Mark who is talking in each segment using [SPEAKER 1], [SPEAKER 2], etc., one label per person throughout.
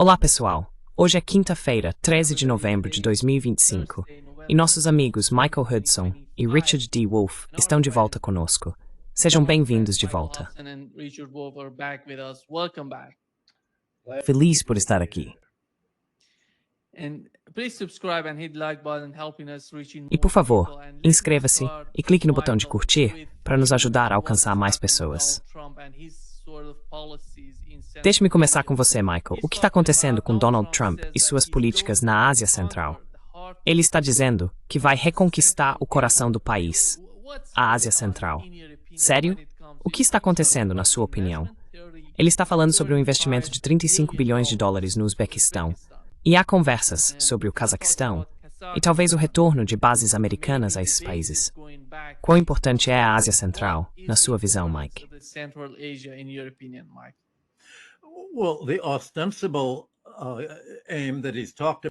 [SPEAKER 1] Olá, pessoal! Hoje é quinta-feira, 13 de novembro de 2025, e nossos amigos Michael Hudson e Richard D. Wolff estão de volta conosco. Sejam bem-vindos de volta. Feliz por estar aqui. E por favor, inscreva-se e clique no botão de curtir para nos ajudar a alcançar mais pessoas. Deixe-me começar com você, Michael. O que está acontecendo com Donald Trump e suas políticas na Ásia Central? Ele está dizendo que vai reconquistar o coração do país, a Ásia Central. Sério? O que está acontecendo, na sua opinião? Ele está falando sobre um investimento de 35 bilhões de dólares no Uzbequistão, e há conversas sobre o Cazaquistão, e talvez o retorno de bases americanas a esses países. Quão importante é a Ásia Central, na sua visão, Mike?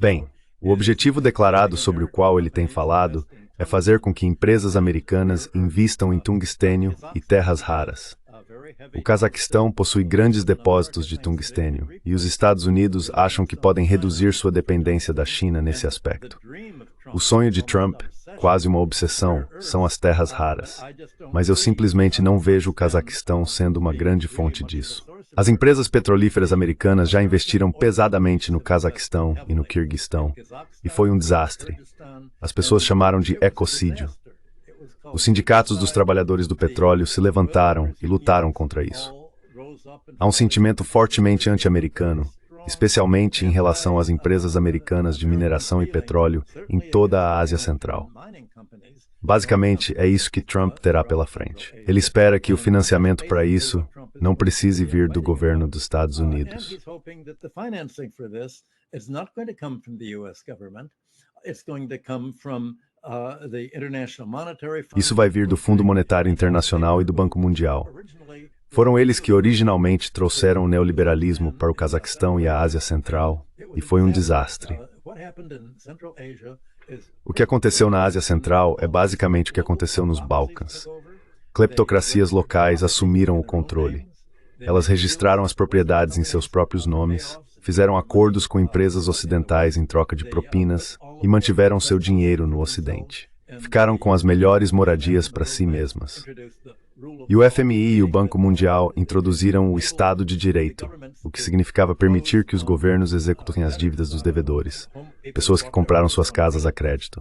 [SPEAKER 2] Bem, o objetivo declarado sobre o qual ele tem falado é fazer com que empresas americanas invistam em tungstênio e terras raras. O Cazaquistão possui grandes depósitos de tungstênio e os Estados Unidos acham que podem reduzir sua dependência da China nesse aspecto. O sonho de Trump, quase uma obsessão, são as terras raras. Mas eu simplesmente não vejo o Cazaquistão sendo uma grande fonte disso. As empresas petrolíferas americanas já investiram pesadamente no Cazaquistão e no Quirguistão, e foi um desastre. As pessoas chamaram de ecocídio. Os sindicatos dos trabalhadores do petróleo se levantaram e lutaram contra isso. Há um sentimento fortemente anti-americano, especialmente em relação às empresas americanas de mineração e petróleo em toda a Ásia Central. Basicamente, é isso que Trump terá pela frente. Ele espera que o financiamento para isso não precise vir do governo dos Estados Unidos. Isso vai vir do Fundo Monetário Internacional e do Banco Mundial. Foram eles que originalmente trouxeram o neoliberalismo para o Cazaquistão e a Ásia Central, e foi um desastre. O que aconteceu na Ásia Central é basicamente o que aconteceu nos Balcãs. Cleptocracias locais assumiram o controle. Elas registraram as propriedades em seus próprios nomes, fizeram acordos com empresas ocidentais em troca de propinas e mantiveram seu dinheiro no Ocidente. Ficaram com as melhores moradias para si mesmas. E o FMI e o Banco Mundial introduziram o Estado de Direito, o que significava permitir que os governos executem as dívidas dos devedores, pessoas que compraram suas casas a crédito.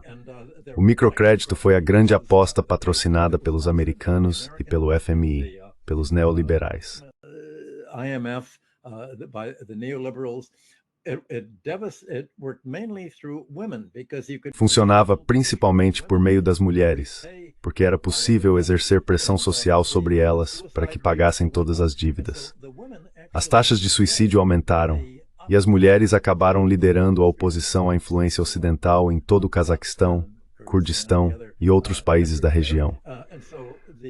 [SPEAKER 2] O microcrédito foi a grande aposta patrocinada pelos americanos e pelo FMI, pelos neoliberais. Funcionava principalmente por meio das mulheres, porque era possível exercer pressão social sobre elas para que pagassem todas as dívidas. As taxas de suicídio aumentaram, e as mulheres acabaram liderando a oposição à influência ocidental em todo o Cazaquistão, Kurdistão e outros países da região.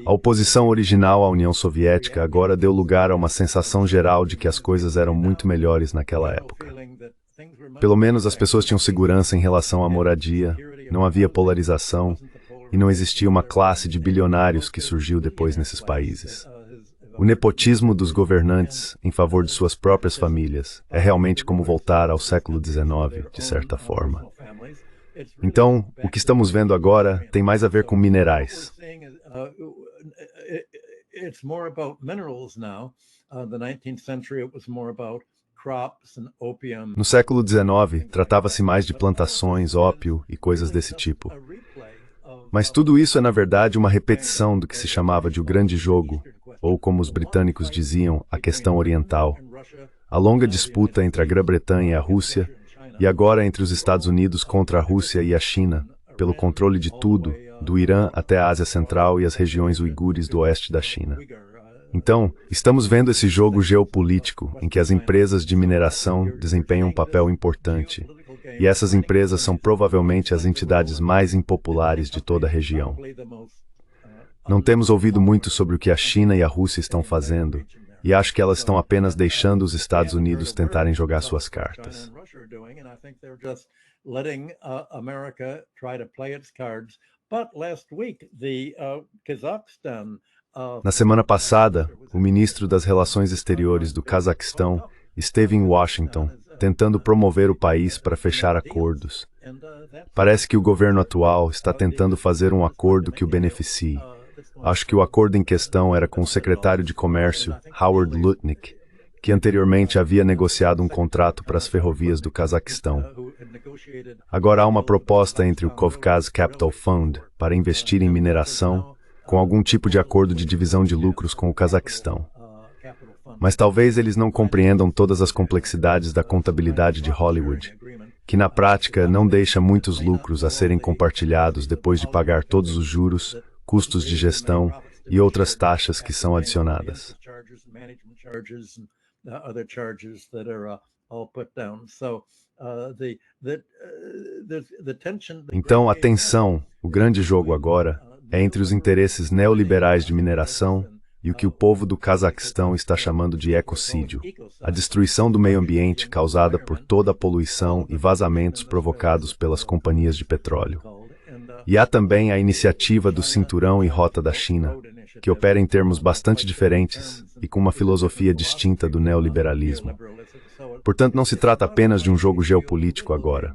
[SPEAKER 2] A oposição original à União Soviética agora deu lugar a uma sensação geral de que as coisas eram muito melhores naquela época. Pelo menos as pessoas tinham segurança em relação à moradia, não havia polarização e não existia uma classe de bilionários que surgiu depois nesses países. O nepotismo dos governantes em favor de suas próprias famílias é realmente como voltar ao século XIX, de certa forma. Então, o que estamos vendo agora tem mais a ver com minerais. No século XIX, tratava-se mais de plantações, ópio e coisas desse tipo. Mas tudo isso é, na verdade, uma repetição do que se chamava de o Grande Jogo, ou como os britânicos diziam, a questão oriental. A longa disputa entre a Grã-Bretanha e a Rússia, e agora entre os Estados Unidos contra a Rússia e a China, pelo controle de tudo, do Irã até a Ásia Central e as regiões uigures do oeste da China. Então, estamos vendo esse jogo geopolítico em que as empresas de mineração desempenham um papel importante, e essas empresas são provavelmente as entidades mais impopulares de toda a região. Não temos ouvido muito sobre o que a China e a Rússia estão fazendo, e acho que elas estão apenas deixando os Estados Unidos tentarem jogar suas cartas. Na semana passada, o ministro das Relações Exteriores do Cazaquistão esteve em Washington tentando promover o país para fechar acordos. Parece que o governo atual está tentando fazer um acordo que o beneficie. Acho que o acordo em questão era com o secretário de Comércio, Howard Lutnick, que anteriormente havia negociado um contrato para as ferrovias do Cazaquistão. Agora há uma proposta entre o Kavkaz Capital Fund para investir em mineração, com algum tipo de acordo de divisão de lucros com o Cazaquistão. Mas talvez eles não compreendam todas as complexidades da contabilidade de Hollywood, que na prática não deixa muitos lucros a serem compartilhados depois de pagar todos os juros, custos de gestão e outras taxas que são adicionadas. Então, a tensão, o grande jogo agora, é entre os interesses neoliberais de mineração e o que o povo do Cazaquistão está chamando de ecocídio, a destruição do meio ambiente causada por toda a poluição e vazamentos provocados pelas companhias de petróleo. E há também a iniciativa do Cinturão e Rota da China, que opera em termos bastante diferentes e com uma filosofia distinta do neoliberalismo. Portanto, não se trata apenas de um jogo geopolítico agora.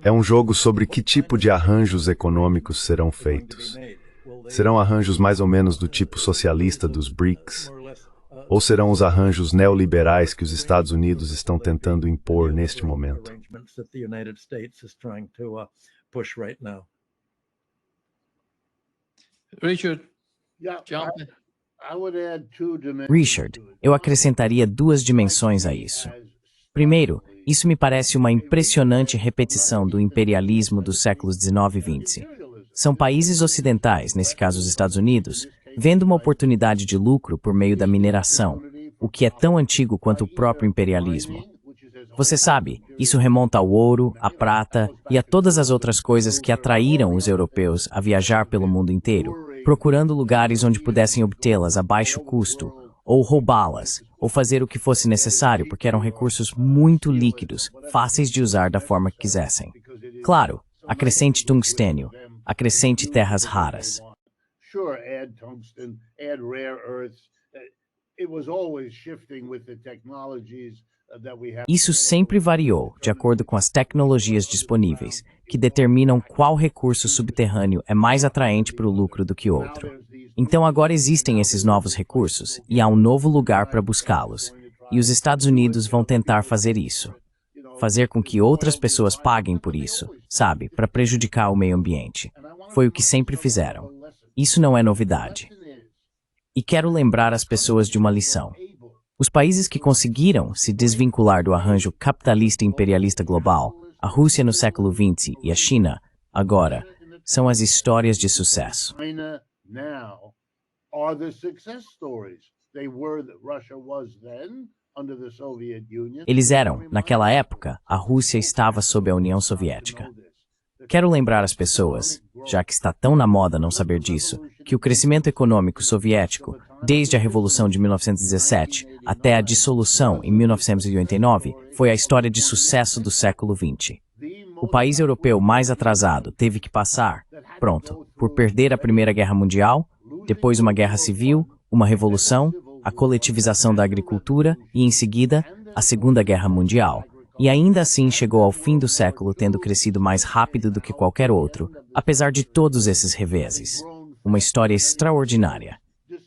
[SPEAKER 2] É um jogo sobre que tipo de arranjos econômicos serão feitos. Serão arranjos mais ou menos do tipo socialista dos BRICS, ou serão os arranjos neoliberais que os Estados Unidos estão tentando impor neste momento?
[SPEAKER 3] Richard, eu acrescentaria duas dimensões a isso. Primeiro, isso me parece uma impressionante repetição do imperialismo dos séculos XIX e XX. São países ocidentais, nesse caso os Estados Unidos, vendo uma oportunidade de lucro por meio da mineração, o que é tão antigo quanto o próprio imperialismo. Você sabe, isso remonta ao ouro, à prata e a todas as outras coisas que atraíram os europeus a viajar pelo mundo inteiro, procurando lugares onde pudessem obtê-las a baixo custo, ou roubá-las, ou fazer o que fosse necessário, porque eram recursos muito líquidos, fáceis de usar da forma que quisessem. Claro, acrescente tungstênio, acrescente terras raras. Isso sempre variou, de acordo com as tecnologias disponíveis, que determinam qual recurso subterrâneo é mais atraente para o lucro do que outro. Então agora existem esses novos recursos, e há um novo lugar para buscá-los, e os Estados Unidos vão tentar fazer isso. Fazer com que outras pessoas paguem por isso, sabe, para prejudicar o meio ambiente. Foi o que sempre fizeram. Isso não é novidade. E quero lembrar as pessoas de uma lição. Os países que conseguiram se desvincular do arranjo capitalista e imperialista global, a Rússia no século XX e a China, agora, são as histórias de sucesso. Eles eram, naquela época, a Rússia estava sob a União Soviética. Quero lembrar as pessoas, já que está tão na moda não saber disso, que o crescimento econômico soviético, desde a Revolução de 1917 até a dissolução em 1989, foi a história de sucesso do século XX. O país europeu mais atrasado teve que passar, por perder a Primeira Guerra Mundial, depois uma guerra civil, uma revolução, a coletivização da agricultura e, em seguida, a Segunda Guerra Mundial. E ainda assim chegou ao fim do século tendo crescido mais rápido do que qualquer outro, apesar de todos esses reveses. Uma história extraordinária.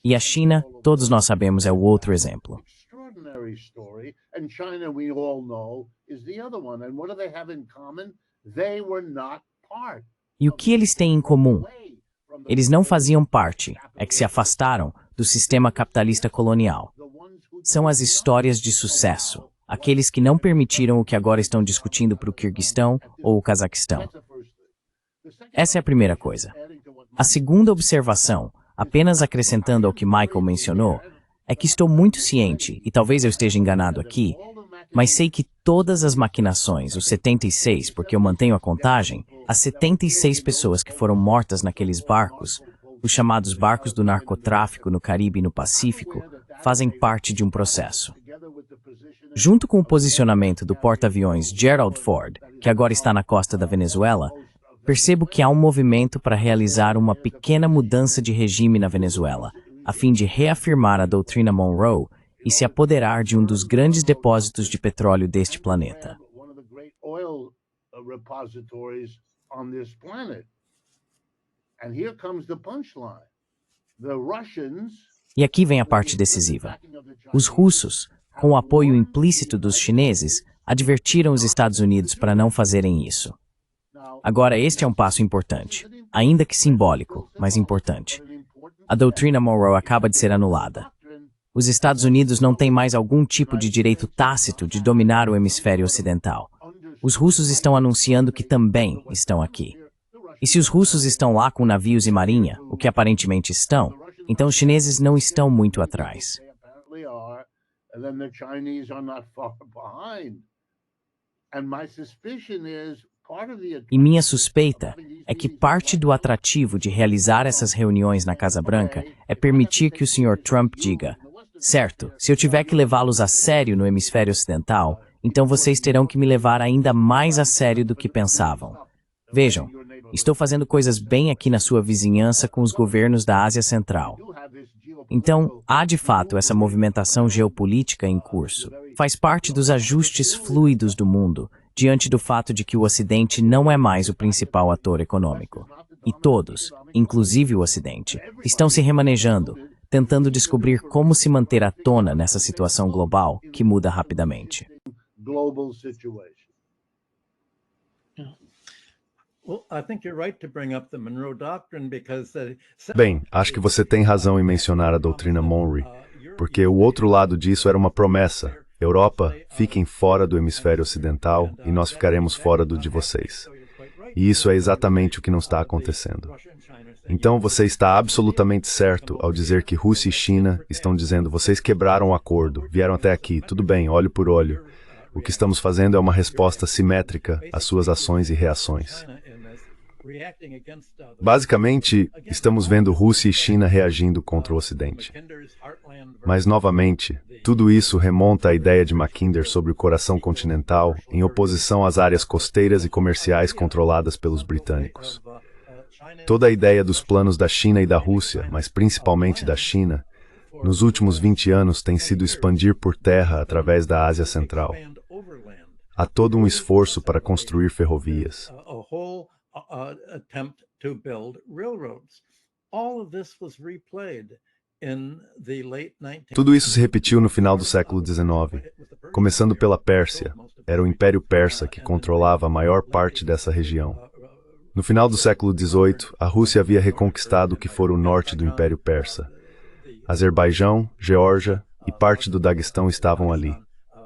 [SPEAKER 3] E a China, todos nós sabemos, é o outro exemplo. E o que eles têm em comum? Eles não faziam parte, é que se afastaram do sistema capitalista colonial. São as histórias de sucesso, aqueles que não permitiram o que agora estão discutindo para o Quirguistão ou o Cazaquistão. Essa é a primeira coisa. A segunda observação, apenas acrescentando ao que Michael mencionou, é que estou muito ciente, e talvez eu esteja enganado aqui, mas sei que todas as maquinações, os 76, porque eu mantenho a contagem, as 76 pessoas que foram mortas naqueles barcos, os chamados barcos do narcotráfico no Caribe e no Pacífico, fazem parte de um processo. Junto com o posicionamento do porta-aviões Gerald Ford, que agora está na costa da Venezuela, percebo que há um movimento para realizar uma pequena mudança de regime na Venezuela, a fim de reafirmar a doutrina Monroe e se apoderar de um dos grandes depósitos de petróleo deste planeta. E aqui vem a parte decisiva. Os russos, com o apoio implícito dos chineses, advertiram os Estados Unidos para não fazerem isso. Agora, este é um passo importante, ainda que simbólico, mas importante. A doutrina Monroe acaba de ser anulada. Os Estados Unidos não têm mais algum tipo de direito tácito de dominar o hemisfério ocidental. Os russos estão anunciando que também estão aqui. E se os russos estão lá com navios e marinha, o que aparentemente estão, então os chineses não estão muito atrás. E minha suspeita é que parte do atrativo de realizar essas reuniões na Casa Branca é permitir que o Sr. Trump diga: certo, se eu tiver que levá-los a sério no hemisfério ocidental, então vocês terão que me levar ainda mais a sério do que pensavam. Vejam, estou fazendo coisas bem aqui na sua vizinhança com os governos da Ásia Central. Então, há de fato essa movimentação geopolítica em curso. Faz parte dos ajustes fluidos do mundo, diante do fato de que o Ocidente não é mais o principal ator econômico. E todos, inclusive o Ocidente, estão se remanejando, tentando descobrir como se manter à tona nessa situação global que muda rapidamente.
[SPEAKER 2] Bem, acho que você tem razão em mencionar a doutrina Monroe, porque o outro lado disso era uma promessa. Europa, fiquem fora do hemisfério ocidental e nós ficaremos fora do de vocês. E isso é exatamente o que não está acontecendo. Então você está absolutamente certo ao dizer que Rússia e China estão dizendo: vocês quebraram o acordo, vieram até aqui, tudo bem, olho por olho. O que estamos fazendo é uma resposta simétrica às suas ações e reações. Basicamente, estamos vendo Rússia e China reagindo contra o Ocidente. Mas, novamente, tudo isso remonta à ideia de Mackinder sobre o coração continental, em oposição às áreas costeiras e comerciais controladas pelos britânicos. Toda a ideia dos planos da China e da Rússia, mas principalmente da China, nos últimos 20 anos tem sido expandir por terra através da Ásia Central. Há todo um esforço para construir ferrovias. Tudo isso se repetiu no final do século XIX, começando pela Pérsia. Era o Império Persa que controlava a maior parte dessa região. No final do século XVIII, a Rússia havia reconquistado o que fora o norte do Império Persa. Azerbaijão, Geórgia e parte do Daguestão estavam ali.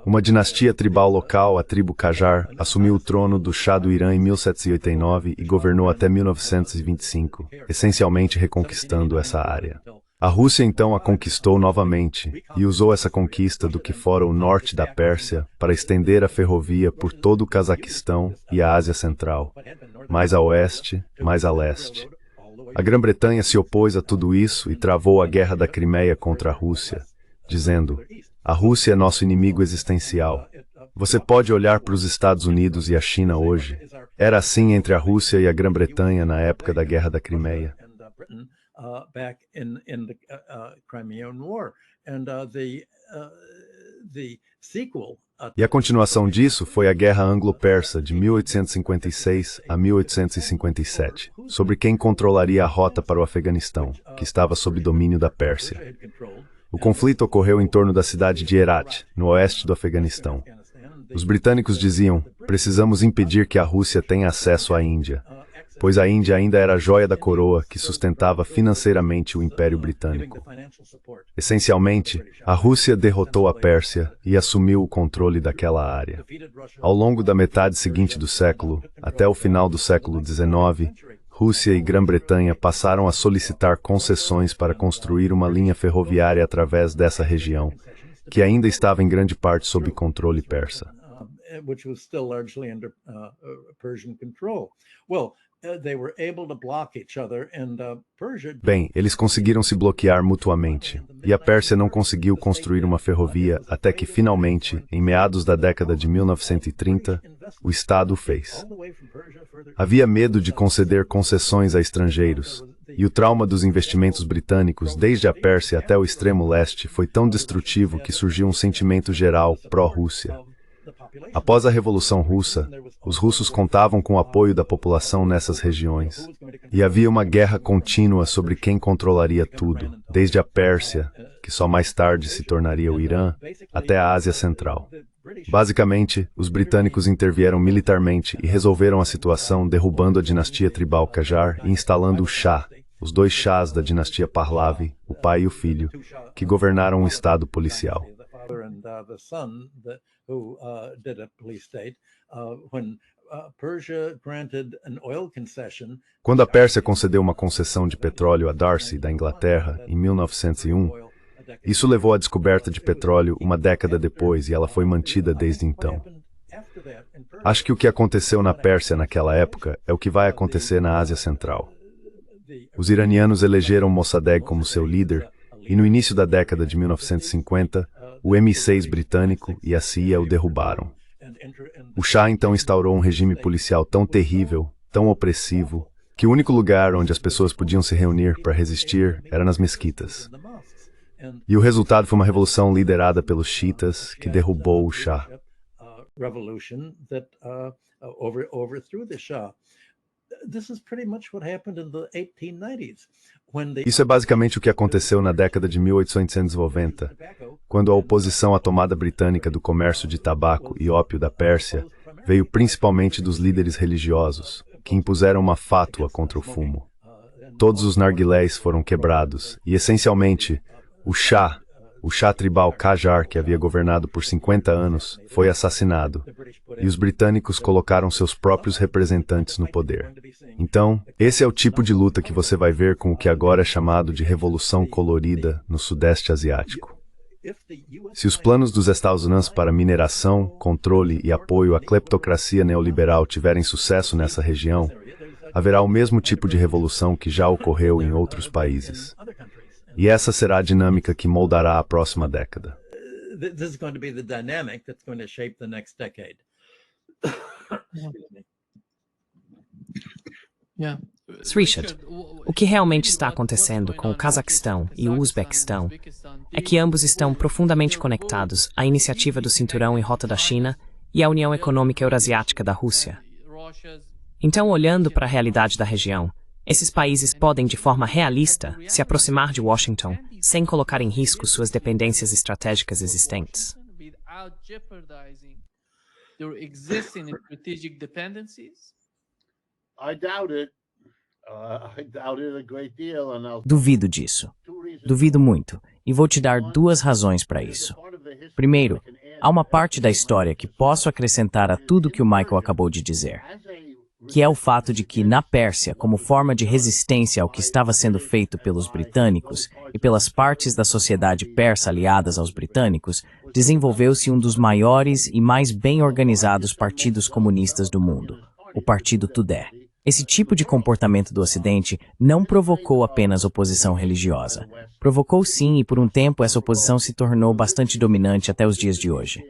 [SPEAKER 2] Uma dinastia tribal local, a tribo Qajar, assumiu o trono do Shah do Irã em 1789 e governou até 1925, essencialmente reconquistando essa área. A Rússia então a conquistou novamente e usou essa conquista do que fora o norte da Pérsia para estender a ferrovia por todo o Cazaquistão e a Ásia Central, mais a oeste, mais a leste. A Grã-Bretanha se opôs a tudo isso e travou a Guerra da Crimeia contra a Rússia, dizendo: a Rússia é nosso inimigo existencial. Você pode olhar para os Estados Unidos e a China hoje. Era assim entre a Rússia e a Grã-Bretanha na época da Guerra da Crimeia. E a continuação disso foi a Guerra Anglo-Persa de 1856 a 1857, sobre quem controlaria a rota para o Afeganistão, que estava sob domínio da Pérsia. O conflito ocorreu em torno da cidade de Herat, no oeste do Afeganistão. Os britânicos diziam: precisamos impedir que a Rússia tenha acesso à Índia, pois a Índia ainda era a joia da coroa que sustentava financeiramente o Império Britânico. Essencialmente, a Rússia derrotou a Pérsia e assumiu o controle daquela área. Ao longo da metade seguinte do século, até o final do século XIX, Rússia e Grã-Bretanha passaram a solicitar concessões para construir uma linha ferroviária através dessa região, que ainda estava em grande parte sob controle persa. Bem, eles conseguiram se bloquear mutuamente, e a Pérsia não conseguiu construir uma ferrovia até que, finalmente, em meados da década de 1930, o Estado o fez. Havia medo de conceder concessões a estrangeiros, E o trauma dos investimentos britânicos, desde a Pérsia até o extremo leste, foi tão destrutivo que surgiu um sentimento geral pró-Rússia. Após a Revolução Russa, os russos contavam com o apoio da população nessas regiões. E havia uma guerra contínua sobre quem controlaria tudo, desde a Pérsia, que só mais tarde se tornaria o Irã, até a Ásia Central. Basicamente, os britânicos intervieram militarmente e resolveram a situação derrubando a dinastia tribal Qajar e instalando o Shah, os dois Shahs da dinastia Pahlavi, o pai e o filho, que governaram um estado policial. Quando a Pérsia concedeu uma concessão de petróleo a Darcy, da Inglaterra, em 1901, isso levou à descoberta de petróleo uma década depois e ela foi mantida desde então. Acho que o que aconteceu na Pérsia naquela época é o que vai acontecer na Ásia Central. Os iranianos elegeram Mossadegh como seu líder e no início da década de 1950, o MI6 britânico e a CIA o derrubaram. O Shah então instaurou um regime policial tão terrível, tão opressivo, que o único lugar onde as pessoas podiam se reunir para resistir era nas mesquitas. E o resultado foi uma revolução liderada pelos xiitas que derrubou o Shah. Isso é basicamente o que aconteceu na década de 1890, quando a oposição à tomada britânica do comércio de tabaco e ópio da Pérsia veio principalmente dos líderes religiosos, que impuseram uma fátua contra o fumo. Todos os narguilés foram quebrados e, essencialmente, o Shah tribal Qajar, que havia governado por 50 anos, foi assassinado, e os britânicos colocaram seus próprios representantes no poder. Então, esse é o tipo de luta que você vai ver com o que agora é chamado de Revolução Colorida no Sudeste Asiático. Se os planos dos Estados Unidos para mineração, controle e apoio à cleptocracia neoliberal tiverem sucesso nessa região, haverá o mesmo tipo de revolução que já ocorreu em outros países. E essa será a dinâmica que moldará a próxima década.
[SPEAKER 1] Richard, o que realmente está acontecendo com o Cazaquistão e o Uzbequistão é que ambos estão profundamente conectados à iniciativa do Cinturão e Rota da China e à União Econômica Eurasiática da Rússia. Então, olhando para a realidade da região, esses países podem, de forma realista, se aproximar de Washington sem colocar em risco suas dependências estratégicas existentes.
[SPEAKER 3] Duvido disso. Duvido muito. E vou te dar duas razões para isso. Primeiro, há uma parte da história que posso acrescentar a tudo que o Michael acabou de dizer, que é o fato de que, na Pérsia, como forma de resistência ao que estava sendo feito pelos britânicos e pelas partes da sociedade persa aliadas aos britânicos, desenvolveu-se um dos maiores e mais bem organizados partidos comunistas do mundo, o Partido Tudeh. Esse tipo de comportamento do Ocidente não provocou apenas oposição religiosa. Provocou sim, e por um tempo essa oposição se tornou bastante dominante até os dias de hoje.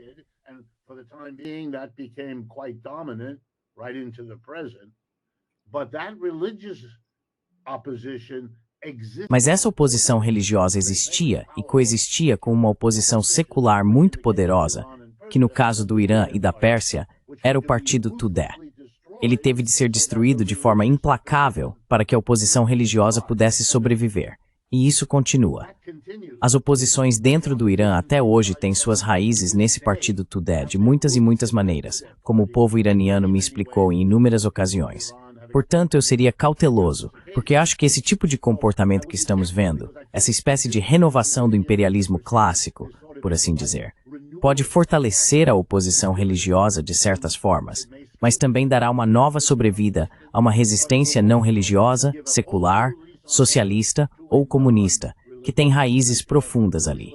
[SPEAKER 3] Mas essa oposição religiosa existia e coexistia com uma oposição secular muito poderosa, que no caso do Irã e da Pérsia, era o Partido Tudeh. Ele teve de ser destruído de forma implacável para que a oposição religiosa pudesse sobreviver. E isso continua. As oposições dentro do Irã até hoje têm suas raízes nesse Partido Tudeh de muitas e muitas maneiras, como o povo iraniano me explicou em inúmeras ocasiões. Portanto, eu seria cauteloso, porque acho que esse tipo de comportamento que estamos vendo, essa espécie de renovação do imperialismo clássico, por assim dizer, pode fortalecer a oposição religiosa de certas formas, mas também dará uma nova sobrevida a uma resistência não religiosa, secular, socialista ou comunista, que tem raízes profundas ali.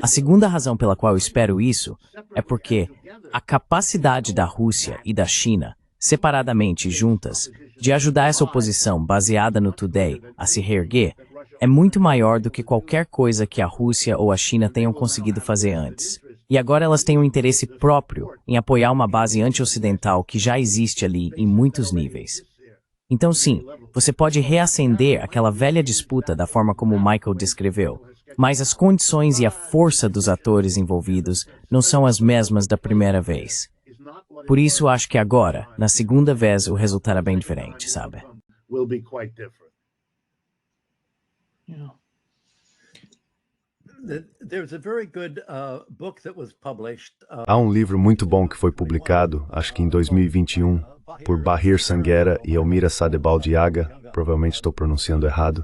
[SPEAKER 3] A segunda razão pela qual eu espero isso é porque a capacidade da Rússia e da China, separadamente e juntas, de ajudar essa oposição baseada no Tudeh a se reerguer, é muito maior do que qualquer coisa que a Rússia ou a China tenham conseguido fazer antes. E agora elas têm um interesse próprio em apoiar uma base anti-ocidental que já existe ali em muitos níveis. Então sim, você pode reacender aquela velha disputa da forma como o Michael descreveu, mas as condições e a força dos atores envolvidos não são as mesmas da primeira vez. Por isso acho que agora, na segunda vez, o resultado é bem diferente, sabe?
[SPEAKER 2] Há um livro muito bom que foi publicado, acho que em 2021, por Bahir Sanghera e Elmira Sadebaldiaga, provavelmente estou pronunciando errado.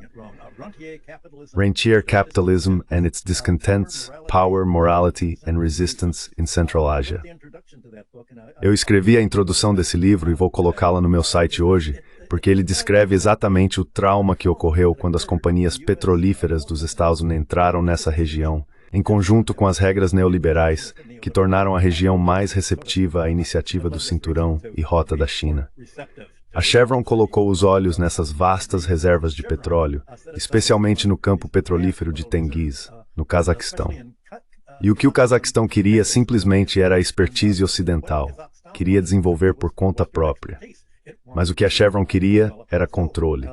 [SPEAKER 2] Rentier Capitalism and its Discontents, Power, Morality and Resistance in Central Asia. Eu escrevi a introdução desse livro e vou colocá-la no meu site hoje, porque ele descreve exatamente o trauma que ocorreu quando as companhias petrolíferas dos Estados Unidos entraram nessa região, em conjunto com as regras neoliberais, que tornaram a região mais receptiva à iniciativa do Cinturão e Rota da China. A Chevron colocou os olhos nessas vastas reservas de petróleo, especialmente no campo petrolífero de Tengiz, no Cazaquistão. E o que o Cazaquistão queria simplesmente era a expertise ocidental, queria desenvolver por conta própria. Mas o que a Chevron queria era controle.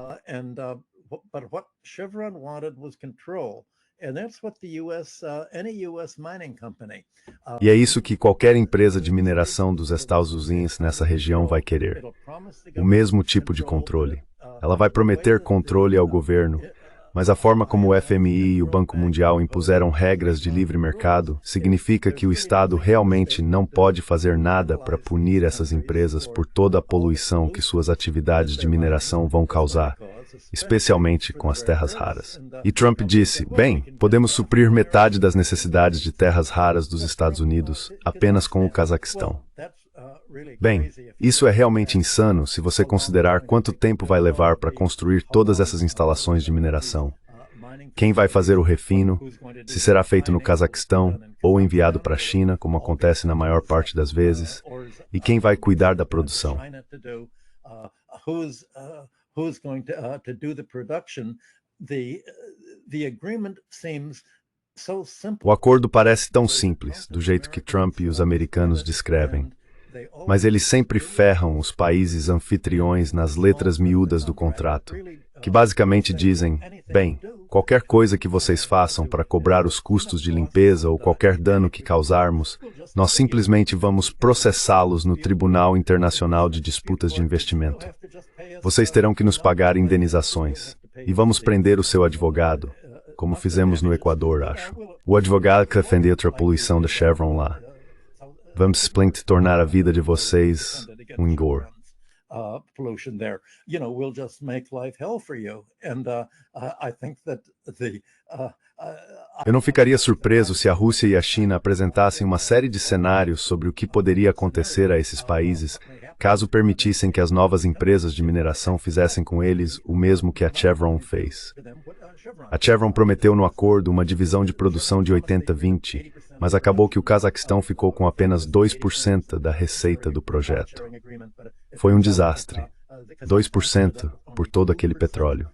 [SPEAKER 2] E é isso que qualquer empresa de mineração dos Estados Unidos nessa região vai querer. O mesmo tipo de controle. Ela vai prometer controle ao governo, mas a forma como o FMI e o Banco Mundial impuseram regras de livre mercado significa que o Estado realmente não pode fazer nada para punir essas empresas por toda a poluição que suas atividades de mineração vão causar, especialmente com as terras raras. E Trump disse, bem, podemos suprir metade das necessidades de terras raras dos Estados Unidos apenas com o Cazaquistão. Bem, isso é realmente insano se você considerar quanto tempo vai levar para construir todas essas instalações de mineração. Quem vai fazer o refino, se será feito no Cazaquistão ou enviado para a China, como acontece na maior parte das vezes, e quem vai cuidar da produção. O acordo parece tão simples, do jeito que Trump e os americanos descrevem. Mas eles sempre ferram os países anfitriões nas letras miúdas do contrato, que basicamente dizem, bem, qualquer coisa que vocês façam para cobrar os custos de limpeza ou qualquer dano que causarmos, nós simplesmente vamos processá-los no Tribunal Internacional de Disputas de Investimento. Vocês terão que nos pagar indenizações, e vamos prender o seu advogado, como fizemos no Equador, acho. O advogado que defendeu a poluição da Chevron lá. Vamos simplesmente tornar a vida de vocês um engor. Eu não ficaria surpreso se a Rússia e a China apresentassem uma série de cenários sobre o que poderia acontecer a esses países caso permitissem que as novas empresas de mineração fizessem com eles o mesmo que a Chevron fez. A Chevron prometeu no acordo uma divisão de produção de 80-20, mas acabou que o Cazaquistão ficou com apenas 2% da receita do projeto. Foi um desastre. 2% por todo aquele petróleo.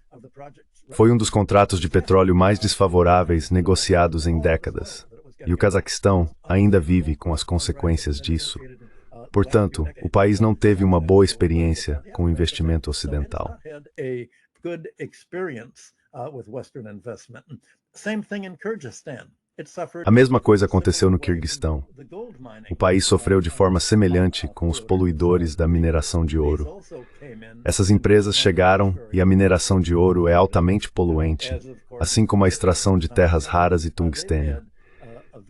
[SPEAKER 2] Foi um dos contratos de petróleo mais desfavoráveis negociados em décadas. E o Cazaquistão ainda vive com as consequências disso. Portanto, o país não teve uma boa experiência com o investimento ocidental. A mesma coisa aconteceu no Quirguistão. O país sofreu de forma semelhante com os poluidores da mineração de ouro. Essas empresas chegaram e a mineração de ouro é altamente poluente, assim como a extração de terras raras e tungstênio.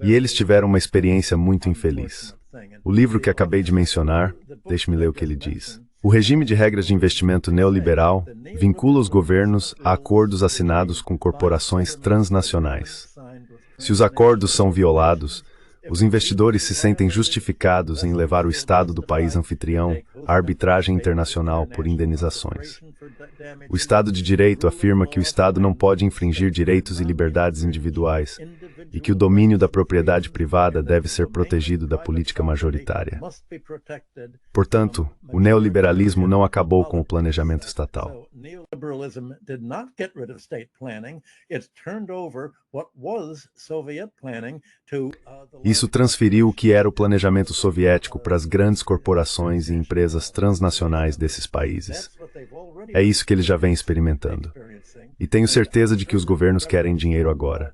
[SPEAKER 2] E eles tiveram uma experiência muito infeliz. O livro que acabei de mencionar, deixe-me ler o que ele diz. O regime de regras de investimento neoliberal vincula os governos a acordos assinados com corporações transnacionais. Se os acordos são violados, os investidores se sentem justificados em levar o Estado do país anfitrião à arbitragem internacional por indenizações. O Estado de Direito afirma que o Estado não pode infringir direitos e liberdades individuais e que o domínio da propriedade privada deve ser protegido da política majoritária. Portanto, O neoliberalismo não acabou com o planejamento estatal. Isso transferiu o que era o planejamento soviético para as grandes corporações e empresas transnacionais desses países. É isso que eles já vêm experimentando. E tenho certeza de que os governos querem dinheiro agora.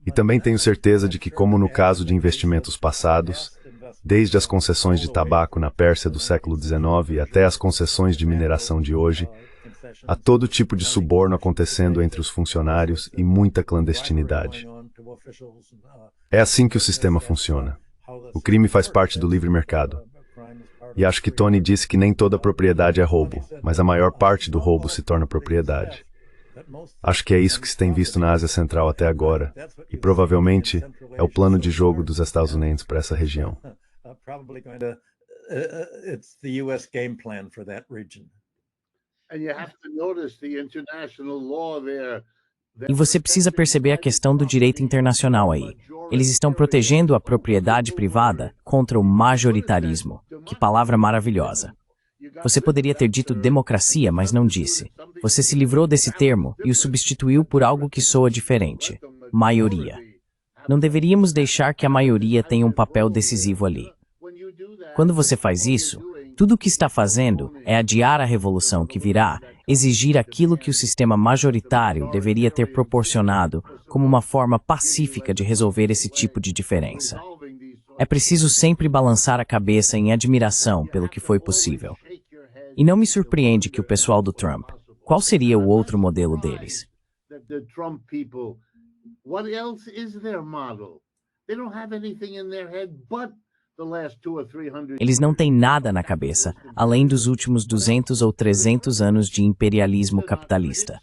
[SPEAKER 2] E também tenho certeza de que, como no caso de investimentos passados, desde as concessões de tabaco na Pérsia do século XIX até as concessões de mineração de hoje, há todo tipo de suborno acontecendo entre os funcionários e muita clandestinidade. É assim que o sistema funciona. O crime faz parte do livre mercado. E acho que Tony disse que nem toda propriedade é roubo, mas a maior parte do roubo se torna propriedade. Acho que é isso que se tem visto na Ásia Central até agora, e provavelmente é o plano de jogo dos Estados Unidos para essa região.
[SPEAKER 3] E você precisa perceber a questão do direito internacional aí. Eles estão protegendo a propriedade privada contra o majoritarismo. Que palavra maravilhosa. Você poderia ter dito democracia, mas não disse. Você se livrou desse termo e o substituiu por algo que soa diferente. Maioria. Não deveríamos deixar que a maioria tenha um papel decisivo ali. Quando você faz isso, tudo o que está fazendo é adiar a revolução que virá, exigir aquilo que o sistema majoritário deveria ter proporcionado como uma forma pacífica de resolver esse tipo de diferença. É preciso sempre balançar a cabeça em admiração pelo que foi possível. E não me surpreende que o pessoal do Trump, qual seria o outro modelo deles? Eles não têm nada na cabeça, além dos últimos 200 ou 300 anos de imperialismo capitalista.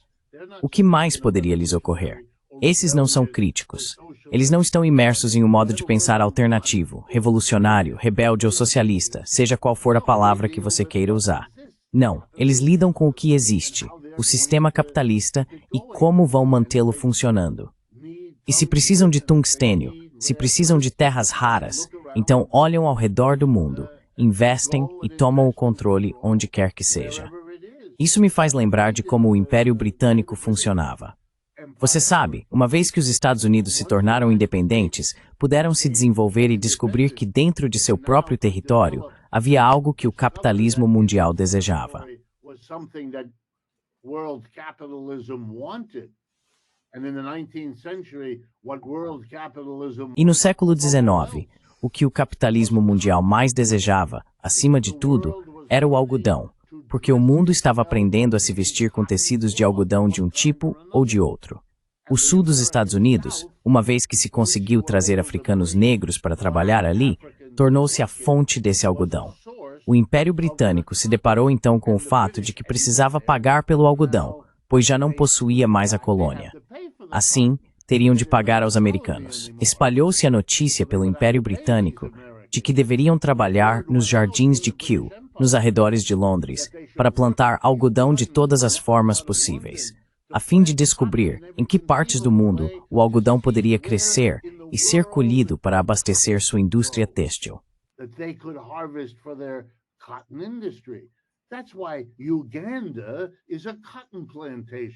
[SPEAKER 3] O que mais poderia lhes ocorrer? Esses não são críticos. Eles não estão imersos em um modo de pensar alternativo, revolucionário, rebelde ou socialista, seja qual for a palavra que você queira usar. Não, eles lidam com o que existe, o sistema capitalista e como vão mantê-lo funcionando. E se precisam de tungstênio, se precisam de terras raras, então olham ao redor do mundo, investem e tomam o controle onde quer que seja. Isso me faz lembrar de como o Império Britânico funcionava. Você sabe, uma vez que os Estados Unidos se tornaram independentes, puderam se desenvolver e descobrir que dentro de seu próprio território havia algo que o capitalismo mundial desejava. E no século XIX, o que o capitalismo mundial mais desejava, acima de tudo, era o algodão, porque o mundo estava aprendendo a se vestir com tecidos de algodão de um tipo ou de outro. O sul dos Estados Unidos, uma vez que se conseguiu trazer africanos negros para trabalhar ali, tornou-se a fonte desse algodão. O Império Britânico se deparou então com o fato de que precisava pagar pelo algodão, pois já não possuía mais a colônia. Assim, teriam de pagar aos americanos. Espalhou-se a notícia pelo Império Britânico de que deveriam trabalhar nos jardins de Kew, nos arredores de Londres, para plantar algodão de todas as formas possíveis, a fim de descobrir em que partes do mundo o algodão poderia crescer e ser colhido para abastecer sua indústria têxtil.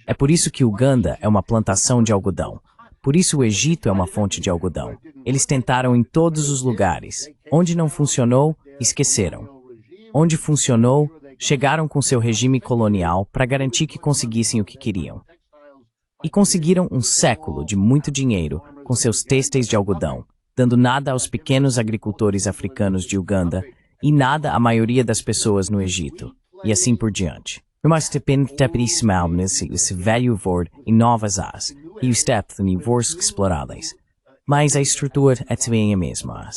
[SPEAKER 3] É por isso que Uganda é uma plantação de algodão. Por isso o Egito é uma fonte de algodão. Eles tentaram em todos os lugares. Onde não funcionou, esqueceram. Onde funcionou, chegaram com seu regime colonial para garantir que conseguissem o que queriam. E conseguiram um século de muito dinheiro com seus têxteis de algodão, dando nada aos pequenos agricultores africanos de Uganda e nada à maioria das pessoas no Egito, e assim por diante. Mas esse velho vord em novas as, e o step em vors exploradas. Mas a estrutura é também a mesma.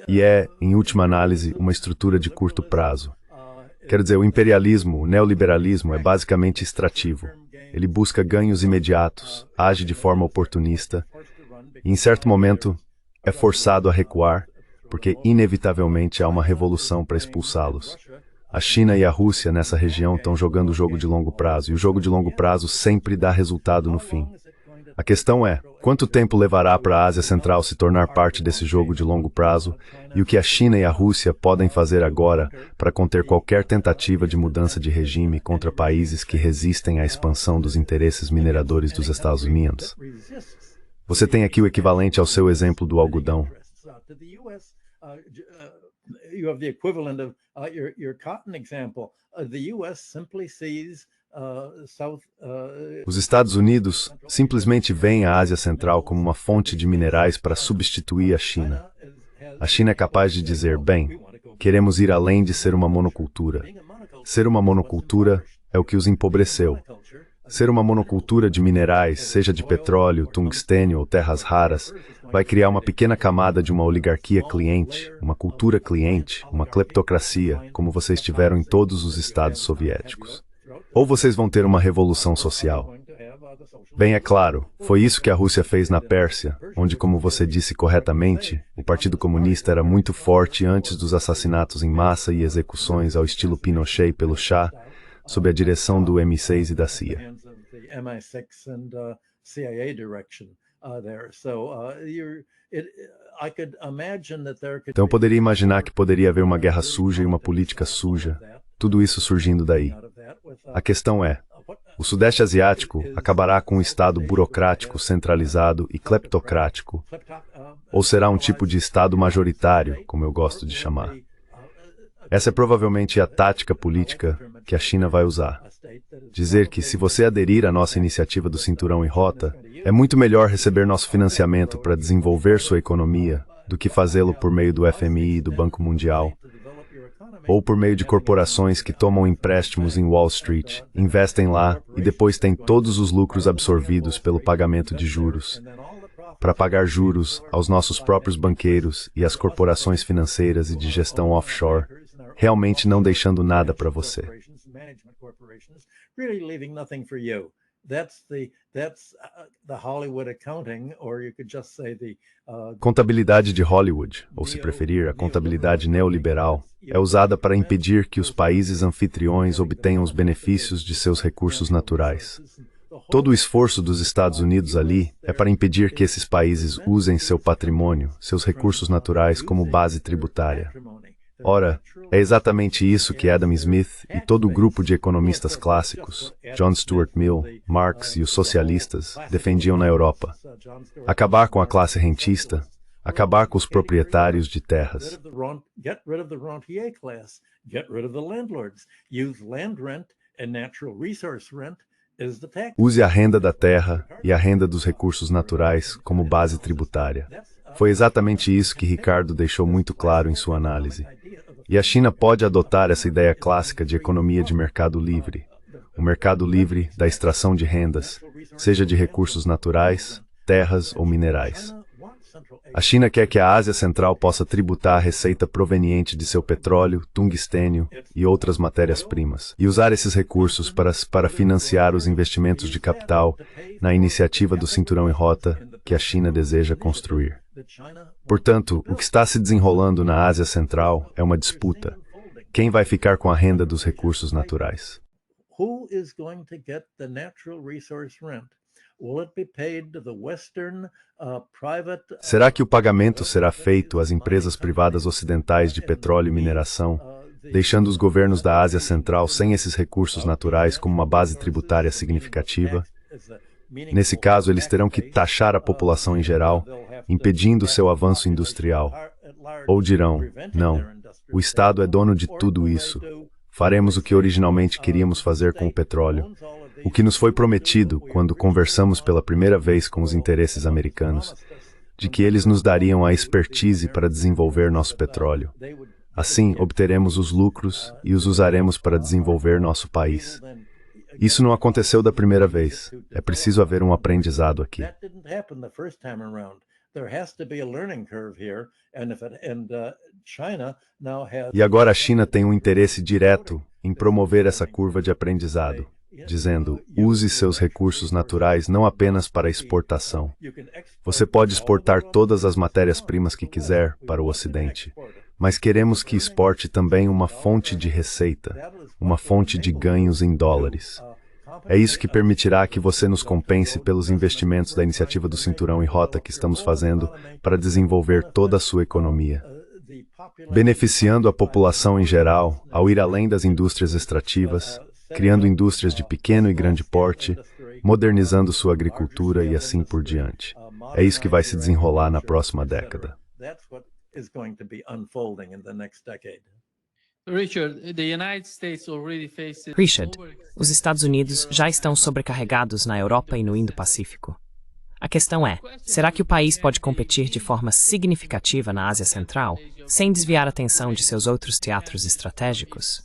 [SPEAKER 2] E é, em última análise, uma estrutura de curto prazo. Quero dizer, o imperialismo, o neoliberalismo é basicamente extrativo. Ele busca ganhos imediatos, age de forma oportunista e, em certo momento, é forçado a recuar, porque inevitavelmente há uma revolução para expulsá-los. A China e a Rússia nessa região estão jogando o jogo de longo prazo, e o jogo de longo prazo sempre dá resultado no fim. A questão é, quanto tempo levará para a Ásia Central se tornar parte desse jogo de longo prazo e o que a China e a Rússia podem fazer agora para conter qualquer tentativa de mudança de regime contra países que resistem à expansão dos interesses mineradores dos Estados Unidos. Você tem aqui o equivalente ao seu exemplo do algodão.
[SPEAKER 4] You have the equivalent of your cotton example. The U.S. simply sees
[SPEAKER 2] Os Estados Unidos simplesmente veem a Ásia Central como uma fonte de minerais para substituir a China. A China é capaz de dizer, bem, queremos ir além de ser uma monocultura. Ser uma monocultura é o que os empobreceu. Ser uma monocultura de minerais, seja de petróleo, tungstênio ou terras raras, vai criar uma pequena camada de uma oligarquia cliente, uma cultura cliente, uma cleptocracia, como vocês tiveram em todos os estados soviéticos. Ou vocês vão ter uma revolução social. Bem, é claro, foi isso que a Rússia fez na Pérsia, onde, como você disse corretamente, o Partido Comunista era muito forte antes dos assassinatos em massa e execuções ao estilo Pinochet pelo Shah, sob a direção do MI6 e da CIA. Então eu poderia imaginar que poderia haver uma guerra suja e uma política suja, tudo isso surgindo daí. A questão é, o Sudeste Asiático acabará com um Estado burocrático, centralizado e cleptocrático, ou será um tipo de Estado majoritário, como eu gosto de chamar? Essa é provavelmente a tática política que a China vai usar. Dizer que, se você aderir à nossa iniciativa do Cinturão e Rota, é muito melhor receber nosso financiamento para desenvolver sua economia do que fazê-lo por meio do FMI e do Banco Mundial, ou por meio de corporações que tomam empréstimos em Wall Street, investem lá e depois têm todos os lucros absorvidos pelo pagamento de juros, para pagar juros aos nossos próprios banqueiros e às corporações financeiras e de gestão offshore, realmente não deixando nada para você. Contabilidade de Hollywood, ou se preferir, a contabilidade neoliberal, é usada para impedir que os países anfitriões obtenham os benefícios de seus recursos naturais. Todo o esforço dos Estados Unidos ali é para impedir que esses países usem seu patrimônio, seus recursos naturais como base tributária. Ora, é exatamente isso que Adam Smith e todo o grupo de economistas clássicos, John Stuart Mill, Marx e os socialistas, defendiam na Europa. Acabar com a classe rentista, acabar com os proprietários de terras. Use a renda da terra e a renda dos recursos naturais como base tributária. Foi exatamente isso que Ricardo deixou muito claro em sua análise. E a China pode adotar essa ideia clássica de economia de mercado livre. O mercado livre da extração de rendas, seja de recursos naturais, terras ou minerais. A China quer que a Ásia Central possa tributar a receita proveniente de seu petróleo, tungstênio e outras matérias-primas, e usar esses recursos para financiar os investimentos de capital na iniciativa do Cinturão e Rota que a China deseja construir. Portanto, o que está se desenrolando na Ásia Central é uma disputa. Quem vai ficar com a renda dos recursos naturais? Será que o pagamento será feito às empresas privadas ocidentais de petróleo e mineração, deixando os governos da Ásia Central sem esses recursos naturais como uma base tributária significativa? Nesse caso, eles terão que taxar a população em geral, impedindo seu avanço industrial. Ou dirão, não, o Estado é dono de tudo isso. Faremos o que originalmente queríamos fazer com o petróleo. O que nos foi prometido quando conversamos pela primeira vez com os interesses americanos, de que eles nos dariam a expertise para desenvolver nosso petróleo. Assim, obteremos os lucros e os usaremos para desenvolver nosso país. Isso não aconteceu da primeira vez. É preciso haver um aprendizado aqui. E agora a China tem um interesse direto em promover essa curva de aprendizado, dizendo, use seus recursos naturais não apenas para exportação. Você pode exportar todas as matérias-primas que quiser para o Ocidente, mas queremos que exporte também uma fonte de receita, uma fonte de ganhos em dólares. É isso que permitirá que você nos compense pelos investimentos da iniciativa do Cinturão e Rota que estamos fazendo para desenvolver toda a sua economia, beneficiando a população em geral ao ir além das indústrias extrativas, criando indústrias de pequeno e grande porte, modernizando sua agricultura e assim por diante. É isso que vai se desenrolar na próxima década.
[SPEAKER 1] Richard, os Estados Unidos já estão sobrecarregados na Europa e no Indo-Pacífico. A questão é, será que o país pode competir de forma significativa na Ásia Central, sem desviar a atenção de seus outros teatros estratégicos?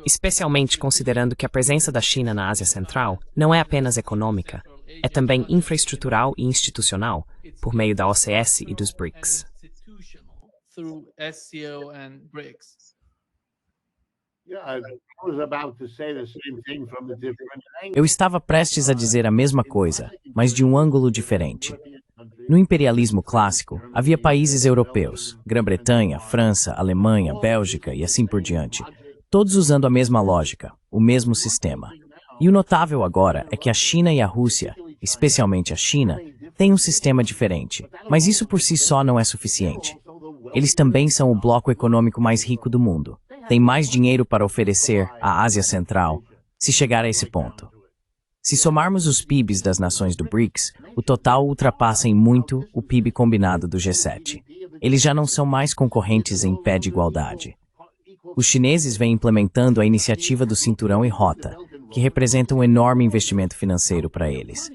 [SPEAKER 1] Especialmente considerando que a presença da China na Ásia Central não é apenas econômica, é também infraestrutural e institucional, por meio da OCS e dos BRICS.
[SPEAKER 3] Eu estava prestes a dizer a mesma coisa, mas de um ângulo diferente. No imperialismo clássico, havia países europeus, Grã-Bretanha, França, Alemanha, Bélgica e assim por diante, todos usando a mesma lógica, o mesmo sistema. E o notável agora é que a China e a Rússia, especialmente a China, têm um sistema diferente, mas isso por si só não é suficiente. Eles também são o bloco econômico mais rico do mundo. Tem mais dinheiro para oferecer à Ásia Central, se chegar a esse ponto. Se somarmos os PIBs das nações do BRICS, o total ultrapassa em muito o PIB combinado do G7. Eles já não são mais concorrentes em pé de igualdade. Os chineses vêm implementando a iniciativa do Cinturão e Rota, que representa um enorme investimento financeiro para eles.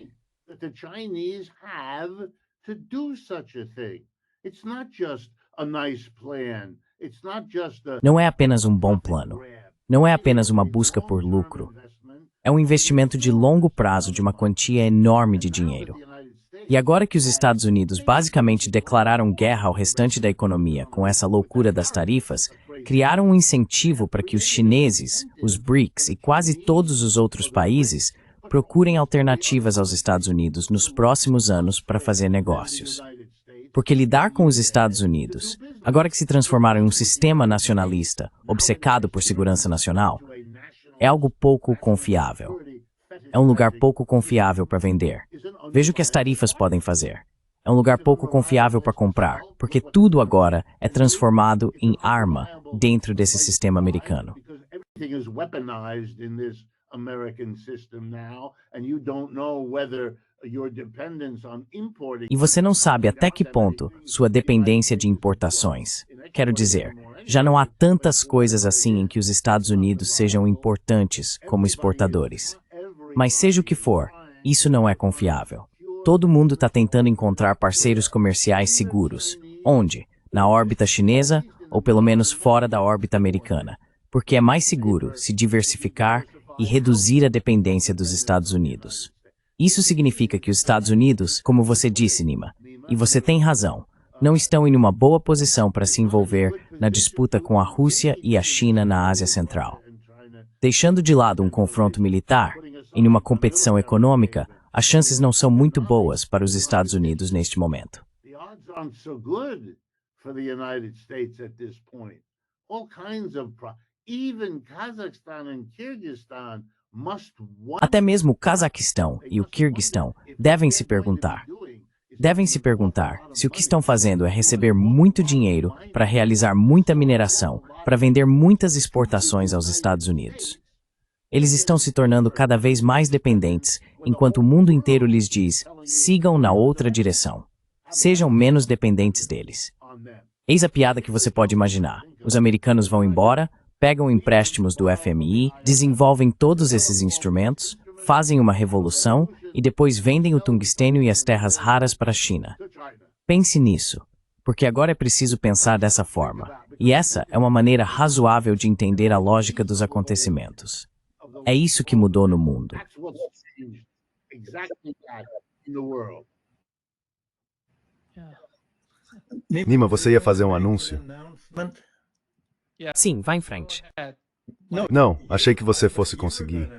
[SPEAKER 3] Não é apenas um bom plano. Não é apenas uma busca por lucro. É um investimento de longo prazo de uma quantia enorme de dinheiro. E agora que os Estados Unidos basicamente declararam guerra ao restante da economia com essa loucura das tarifas, criaram um incentivo para que os chineses, os BRICS e quase todos os outros países procurem alternativas aos Estados Unidos nos próximos anos para fazer negócios. Porque lidar com os Estados Unidos, agora que se transformaram em um sistema nacionalista, obcecado por segurança nacional, é algo pouco confiável. É um lugar pouco confiável para vender. Veja o que as tarifas podem fazer. É um lugar pouco confiável para comprar, porque tudo agora é transformado em arma dentro desse sistema americano. E você não sabe até que ponto sua dependência de importações. Quero dizer, já não há tantas coisas assim em que os Estados Unidos sejam importantes como exportadores. Mas seja o que for, isso não é confiável. Todo mundo está tentando encontrar parceiros comerciais seguros. Onde? Na órbita chinesa ou pelo menos fora da órbita americana. Porque é mais seguro se diversificar e reduzir a dependência dos Estados Unidos. Isso significa que os Estados Unidos, como você disse, Nima, e você tem razão, não estão em uma boa posição para se envolver na disputa com a Rússia e a China na Ásia Central. Deixando de lado um confronto militar, em uma competição econômica, as chances não são muito boas para os Estados Unidos neste momento. Até mesmo o Cazaquistão e o Quirguistão devem se perguntar se o que estão fazendo é receber muito dinheiro para realizar muita mineração, para vender muitas exportações aos Estados Unidos. Eles estão se tornando cada vez mais dependentes, enquanto o mundo inteiro lhes diz, sigam na outra direção. Sejam menos dependentes deles. Eis a piada que você pode imaginar. Os americanos vão embora, pegam empréstimos do FMI, desenvolvem todos esses instrumentos, fazem uma revolução e depois vendem o tungstênio e as terras raras para a China. Pense nisso, porque agora é preciso pensar dessa forma. E essa é uma maneira razoável de entender a lógica dos acontecimentos. É isso que mudou no mundo.
[SPEAKER 2] Nima, você ia fazer um anúncio?
[SPEAKER 1] Sim, vá em frente.
[SPEAKER 2] Não, achei que você fosse conseguir.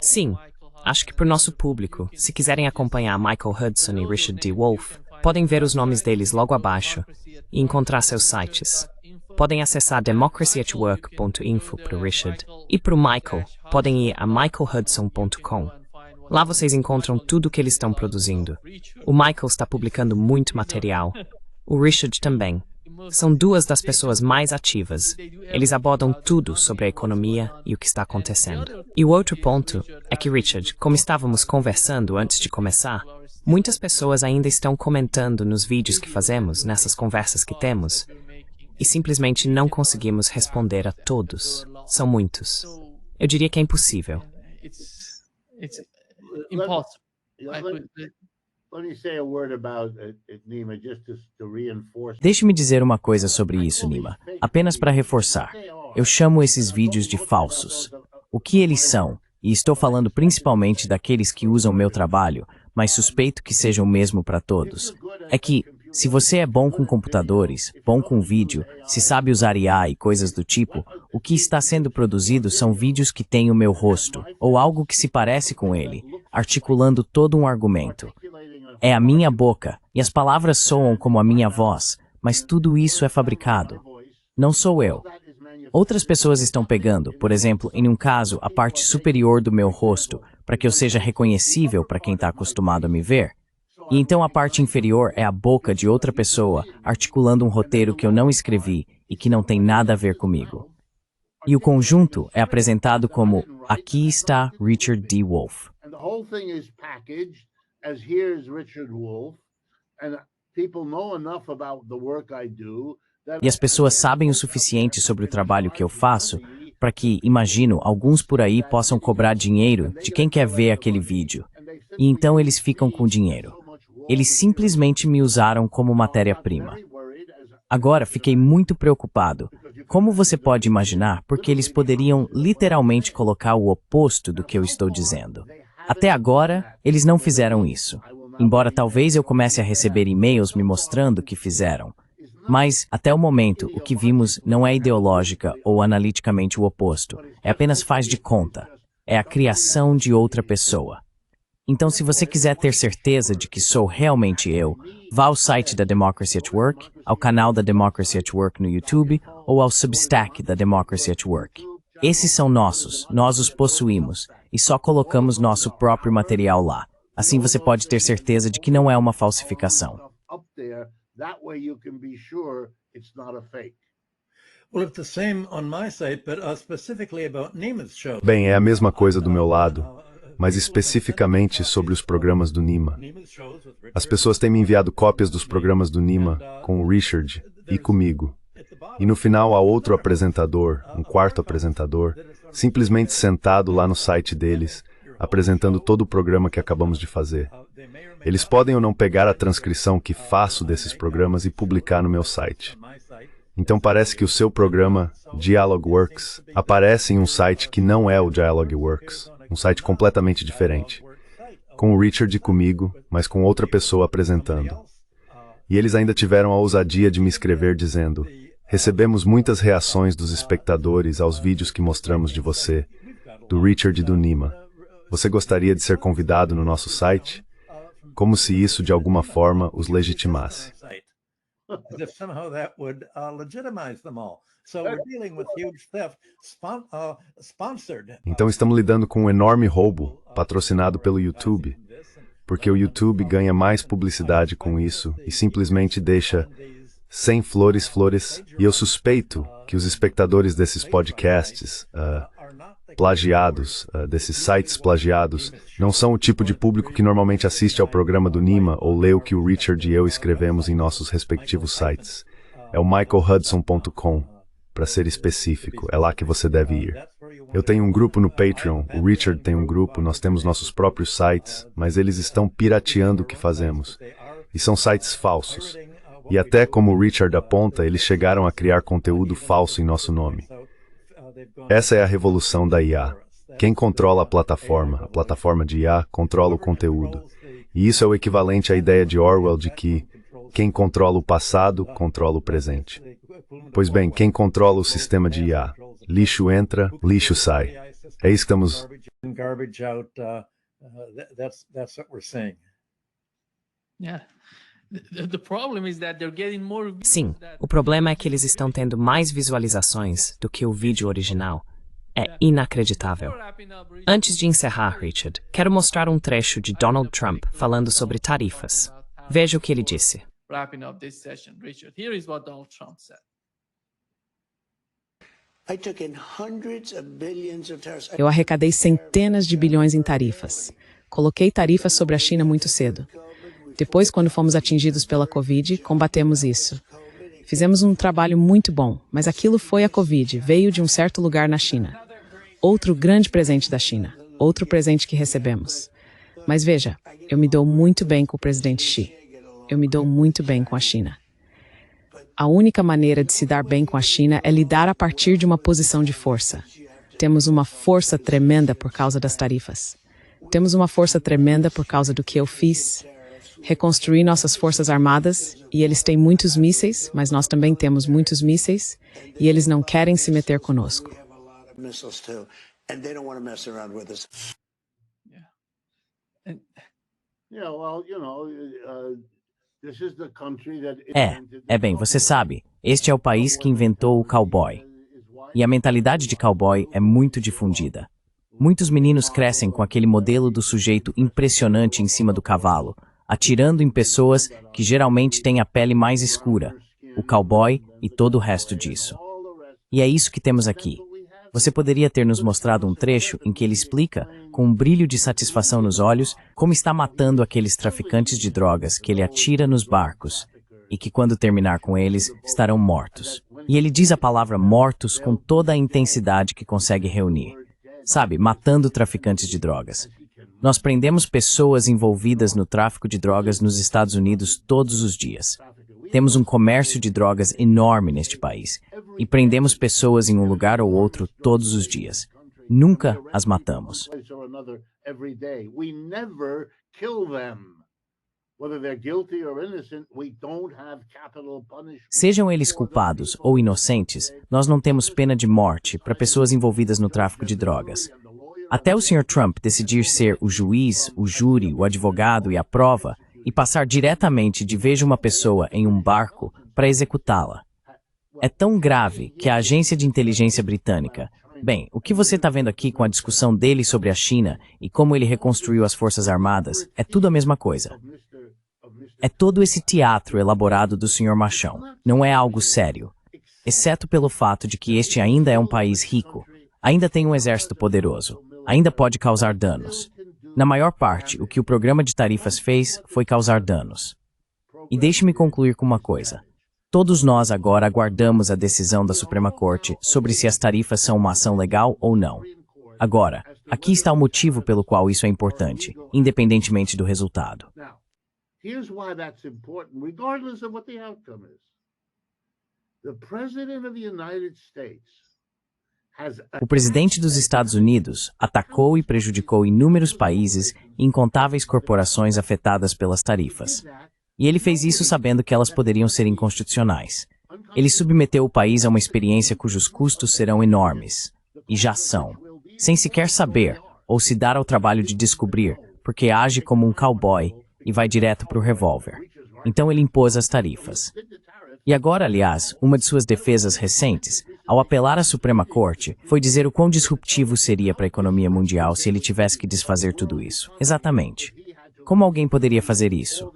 [SPEAKER 1] Sim, acho que para o nosso público, se quiserem acompanhar Michael Hudson e Richard D. Wolff, podem ver os nomes deles logo abaixo e encontrar seus sites. podem acessar democracyatwork.info para o Richard. E para o Michael, podem ir a michaelhudson.com. Lá vocês encontram tudo o que eles estão produzindo. O Michael está publicando muito material. O Richard também. São duas das pessoas mais ativas. Eles abordam tudo sobre a economia e o que está acontecendo. E o outro ponto é que, Richard, como estávamos conversando antes de começar, muitas pessoas ainda estão comentando nos vídeos que fazemos, nessas conversas que temos, e simplesmente não conseguimos responder a todos. São muitos. Eu diria que é impossível.
[SPEAKER 5] It's impossible.
[SPEAKER 6] Let me say a word about it, Nima, just to reinforce.
[SPEAKER 3] Deixe-me dizer uma coisa sobre isso, Nima, apenas para reforçar. Eu chamo esses vídeos de falsos. O que eles são, e estou falando principalmente daqueles que usam meu trabalho, mas suspeito que seja o mesmo para todos, é que, se você é bom com computadores, bom com vídeo, se sabe usar IA e coisas do tipo, o que está sendo produzido são vídeos que têm o meu rosto, ou algo que se parece com ele, articulando todo um argumento. É a minha boca, e as palavras soam como a minha voz, mas tudo isso é fabricado. Não sou eu. Outras pessoas estão pegando, por exemplo, em um caso, a parte superior do meu rosto, para que eu seja reconhecível para quem está acostumado a me ver. E então a parte inferior é a boca de outra pessoa, articulando um roteiro que eu não escrevi e que não tem nada a ver comigo. E o conjunto é apresentado como aqui está Richard D. Wolff.
[SPEAKER 6] And the whole thing is packaged as here's Richard Wolff, and people know enough about the work I do.
[SPEAKER 3] E as pessoas sabem o suficiente sobre o trabalho que eu faço para que, imagino, alguns por aí possam cobrar dinheiro de quem quer ver aquele vídeo. E então eles ficam com dinheiro. Eles simplesmente me usaram como matéria-prima. Agora fiquei muito preocupado. Como você pode imaginar, porque eles poderiam literalmente colocar o oposto do que eu estou dizendo. Até agora, eles não fizeram isso. Embora talvez eu comece a receber e-mails me mostrando que fizeram. Mas, até o momento, o que vimos não é ideológica ou analiticamente o oposto. É apenas faz de conta. É a criação de outra pessoa. Então, se você quiser ter certeza de que sou realmente eu, vá ao site da Democracy at Work, ao canal da Democracy at Work no YouTube ou ao Substack da Democracy at Work. Esses são nossos, nós os possuímos, e só colocamos nosso próprio material lá. Assim você pode ter certeza de que não é uma falsificação.
[SPEAKER 2] Bem, é a mesma coisa do meu lado, mas especificamente sobre os programas do Nima. As pessoas têm me enviado cópias dos programas do Nima com o Richard e comigo. E no final há outro apresentador, um quarto apresentador, simplesmente sentado lá no site deles, apresentando todo o programa que acabamos de fazer. Eles podem ou não pegar a transcrição que faço desses programas e publicar no meu site. Então parece que o seu programa, Dialogworks, aparece em um site que não é o Dialogworks, um site completamente diferente. Com o Richard e comigo, mas com outra pessoa apresentando. E eles ainda tiveram a ousadia de me escrever dizendo: recebemos muitas reações dos espectadores aos vídeos que mostramos de você, do Richard e do Nima. Você gostaria de ser convidado no nosso site? Como se isso, de alguma forma, os legitimasse. Então estamos lidando com um enorme roubo, patrocinado pelo YouTube, porque o YouTube ganha mais publicidade com isso e simplesmente deixa sem flores, e eu suspeito que os espectadores desses podcasts plagiados, desses sites plagiados, não são o tipo de público que normalmente assiste ao programa do Nima ou lê o que o Richard e eu escrevemos em nossos respectivos sites. É o michaelhudson.com, para ser específico, é lá que você deve ir. Eu tenho um grupo no Patreon, o Richard tem um grupo, nós temos nossos próprios sites, mas eles estão pirateando o que fazemos. E são sites falsos. E até como o Richard aponta, eles chegaram a criar conteúdo falso em nosso nome. Essa é a revolução da IA. Quem controla a plataforma de IA, controla o conteúdo. E isso é o equivalente à ideia de Orwell de que quem controla o passado, controla o presente. Pois bem, quem controla o sistema de IA? Lixo entra, lixo sai. É isso que estamos...
[SPEAKER 5] Yeah. The problem is that they're getting more views
[SPEAKER 1] Sim,
[SPEAKER 5] than-
[SPEAKER 1] o problema é que eles estão tendo mais visualizações do que o vídeo original. É inacreditável. Antes de encerrar, Richard, quero mostrar um trecho de Donald Trump falando sobre tarifas. Veja o que ele disse.
[SPEAKER 5] Wrapping up this session, Richard, here is what Donald Trump said.
[SPEAKER 7] Eu arrecadei centenas de bilhões em tarifas. Coloquei tarifas sobre a China muito cedo. Depois, quando fomos atingidos pela Covid, combatemos isso. Fizemos um trabalho muito bom, mas aquilo foi a Covid, veio de um certo lugar na China. Outro grande presente da China, outro presente que recebemos. Mas veja, eu me dou muito bem com o presidente Xi. Eu me dou muito bem com a China. A única maneira de se dar bem com a China é lidar a partir de uma posição de força. Temos uma força tremenda por causa das tarifas. Temos uma força tremenda por causa do que eu fiz. Reconstruir nossas forças armadas, e eles têm muitos mísseis, mas nós também temos muitos mísseis, e eles não querem se meter conosco.
[SPEAKER 6] Yeah, well, this is the country that
[SPEAKER 3] É bem, você sabe, este é o país que inventou o cowboy. E a mentalidade de cowboy é muito difundida. Muitos meninos crescem com aquele modelo do sujeito impressionante em cima do cavalo, atirando em pessoas que geralmente têm a pele mais escura, o cowboy e todo o resto disso. E é isso que temos aqui. Você poderia ter nos mostrado um trecho em que ele explica, com um brilho de satisfação nos olhos, como está matando aqueles traficantes de drogas que ele atira nos barcos e que, quando terminar com eles, estarão mortos. E ele diz a palavra mortos com toda a intensidade que consegue reunir. Sabe, matando traficantes de drogas. Nós prendemos pessoas envolvidas no tráfico de drogas nos Estados Unidos todos os dias. Temos um comércio de drogas enorme neste país. E prendemos pessoas em um lugar ou outro todos os dias. Nunca as matamos. Sejam eles culpados ou inocentes, nós não temos pena de morte para pessoas envolvidas no tráfico de drogas. Até o Sr. Trump decidir ser o juiz, o júri, o advogado e a prova, e passar diretamente de veja uma pessoa em um barco para executá-la. É tão grave que a agência de inteligência britânica... Bem, o que você está vendo aqui com a discussão dele sobre a China e como ele reconstruiu as Forças Armadas, é tudo a mesma coisa. É todo esse teatro elaborado do Sr. Machão. Não é algo sério. Exceto pelo fato de que este ainda é um país rico, ainda tem um exército poderoso, ainda pode causar danos. Na maior parte, o que o programa de tarifas fez foi causar danos. E deixe-me concluir com uma coisa. Todos nós agora aguardamos a decisão da Suprema Corte sobre se as tarifas são uma ação legal ou não. Agora, aqui está o motivo pelo qual isso é importante, independentemente do resultado.
[SPEAKER 6] Here's why that's important, regardless of what the outcome is. The President of the United States has...
[SPEAKER 3] O presidente dos Estados Unidos atacou e prejudicou inúmeros países e incontáveis corporações afetadas pelas tarifas. E ele fez isso sabendo que elas poderiam ser inconstitucionais. Ele submeteu o país a uma experiência cujos custos serão enormes. E já são. Sem sequer saber, ou se dar ao trabalho de descobrir, porque age como um cowboy e vai direto para o revólver. Então ele impôs as tarifas. E agora, aliás, uma de suas defesas recentes, ao apelar à Suprema Corte, foi dizer o quão disruptivo seria para a economia mundial se ele tivesse que desfazer tudo isso. Exatamente. Como alguém poderia fazer isso?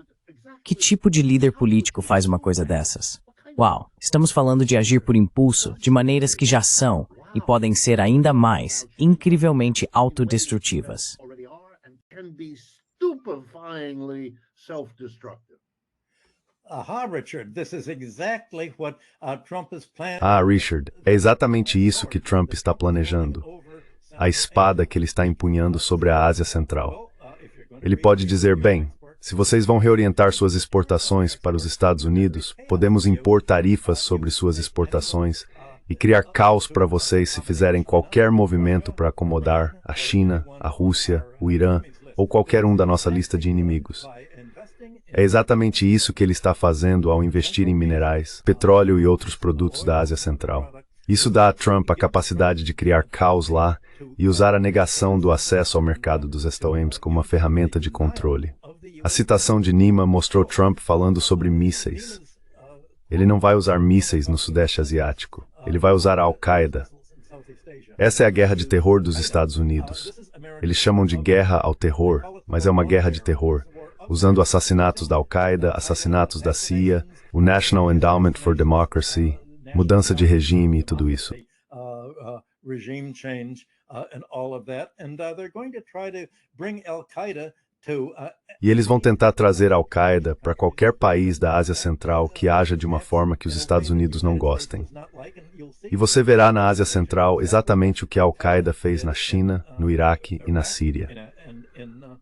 [SPEAKER 3] Que tipo de líder político faz uma coisa dessas? Uau, estamos falando de agir por impulso, de maneiras que já são, e podem ser ainda mais, incrivelmente autodestrutivas.
[SPEAKER 2] Richard, é exatamente isso que Trump está planejando. A espada que ele está empunhando sobre a Ásia Central. Ele pode dizer, bem, se vocês vão reorientar suas exportações para os Estados Unidos, podemos impor tarifas sobre suas exportações e criar caos para vocês se fizerem qualquer movimento para acomodar a China, a Rússia, o Irã ou qualquer um da nossa lista de inimigos. É exatamente isso que ele está fazendo ao investir em minerais, petróleo e outros produtos da Ásia Central. Isso dá a Trump a capacidade de criar caos lá e usar a negação do acesso ao mercado dos STOMs como uma ferramenta de controle. A citação de Nima mostrou Trump falando sobre mísseis. Ele não vai usar mísseis no Sudeste Asiático. Ele vai usar a Al-Qaeda. Essa é a guerra de terror dos Estados Unidos. Eles chamam de guerra ao terror, mas é uma guerra de terror, usando assassinatos da Al-Qaeda, assassinatos da CIA, o National Endowment for Democracy, mudança de regime e tudo isso. E eles vão tentar trazer a Al-Qaeda para qualquer país da Ásia Central que haja de uma forma que os Estados Unidos não gostem. E você verá na Ásia Central exatamente o que a Al-Qaeda fez na China, no Iraque e na Síria.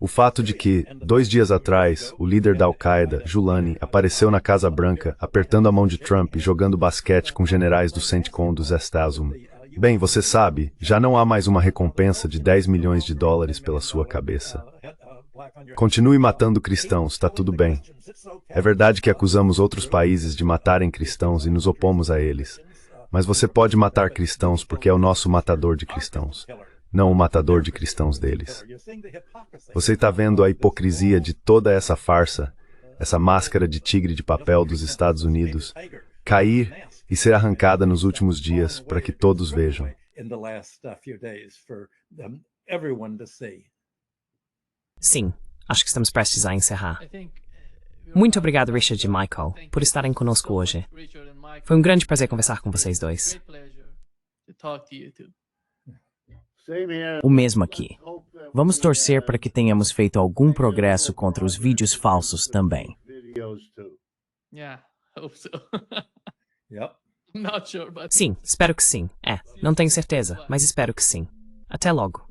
[SPEAKER 2] O fato de que, 2 dias atrás, o líder da Al-Qaeda, Julani, apareceu na Casa Branca, apertando a mão de Trump e jogando basquete com generais do CENTCOM do Zestazum. Bem, você sabe, já não há mais uma recompensa de $10 milhões pela sua cabeça. Continue matando cristãos, tá tudo bem. É verdade que acusamos outros países de matarem cristãos e nos opomos a eles. Mas você pode matar cristãos porque é o nosso matador de cristãos, não o matador de cristãos deles. Você está vendo a hipocrisia de toda essa farsa, essa máscara de tigre de papel dos Estados Unidos, cair e ser arrancada nos últimos dias para que todos vejam.
[SPEAKER 1] Sim, acho que estamos prestes a encerrar. Muito obrigado, Richard e Michael, por estarem conosco hoje. Foi um grande prazer conversar com vocês dois.
[SPEAKER 3] O mesmo aqui. Vamos torcer para que tenhamos feito algum progresso contra os vídeos falsos também.
[SPEAKER 1] Sim, espero que sim. Não tenho certeza, mas espero que sim. Até logo.